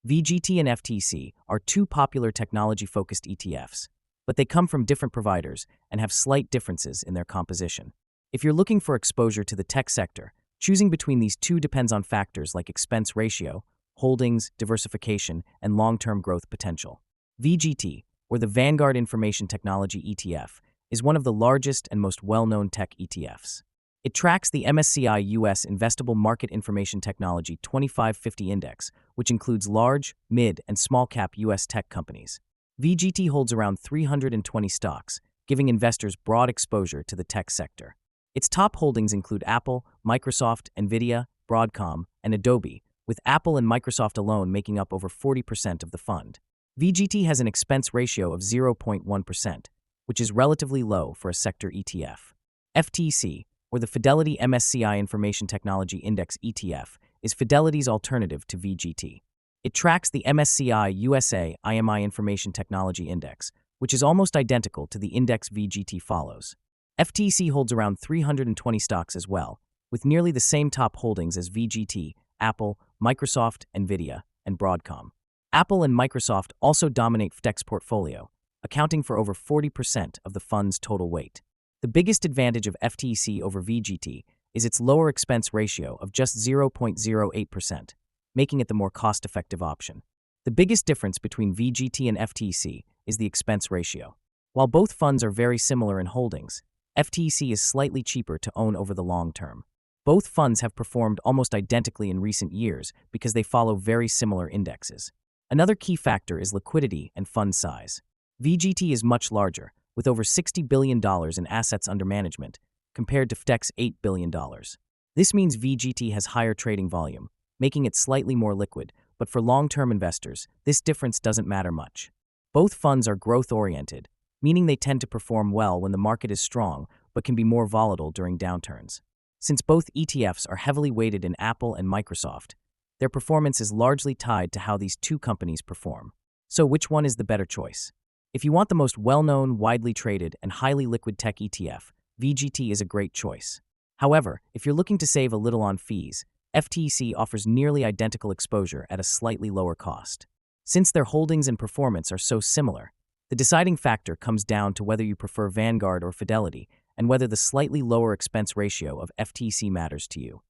VGT and FTC are two popular technology-focused ETFs, but they come from different providers and have slight differences in their composition. If you're looking for exposure to the tech sector, choosing between these two depends on factors like expense ratio, holdings, diversification, and long-term growth potential. VGT, or the Vanguard Information Technology ETF, is one of the largest and most well-known tech ETFs. It tracks the MSCI US Investable Market Information Technology 2550 Index, which includes large, mid, and small-cap US tech companies. VGT holds around 320 stocks, giving investors broad exposure to the tech sector. Its top holdings include Apple, Microsoft, Nvidia, Broadcom, and Adobe, with Apple and Microsoft alone making up over 40% of the fund. VGT has an expense ratio of 0.1%, which is relatively low for a sector ETF. FTEC, or the Fidelity MSCI Information Technology Index ETF, is Fidelity's alternative to VGT. It tracks the MSCI USA IMI Information Technology Index, which is almost identical to the index VGT follows. FTEC holds around 320 stocks as well, with nearly the same top holdings as VGT, Apple, Microsoft, Nvidia, and Broadcom. Apple and Microsoft also dominate FTEC's portfolio, accounting for over 40% of the fund's total weight. The biggest advantage of FTEC over VGT is its lower expense ratio of just 0.08%, making it the more cost-effective option. The biggest difference between VGT and FTEC is the expense ratio. While both funds are very similar in holdings, FTEC is slightly cheaper to own over the long term. Both funds have performed almost identically in recent years because they follow very similar indexes. Another key factor is liquidity and fund size. VGT is much larger, with over $60 billion in assets under management, compared to FTEC's $8 billion. This means VGT has higher trading volume, making it slightly more liquid, but for long-term investors, this difference doesn't matter much. Both funds are growth-oriented, meaning they tend to perform well when the market is strong, but can be more volatile during downturns. Since both ETFs are heavily weighted in Apple and Microsoft, their performance is largely tied to how these two companies perform. So which one is the better choice? If you want the most well-known, widely traded, and highly liquid tech ETF, VGT is a great choice. However, if you're looking to save a little on fees, FTEC offers nearly identical exposure at a slightly lower cost. Since their holdings and performance are so similar, the deciding factor comes down to whether you prefer Vanguard or Fidelity and whether the slightly lower expense ratio of FTEC matters to you.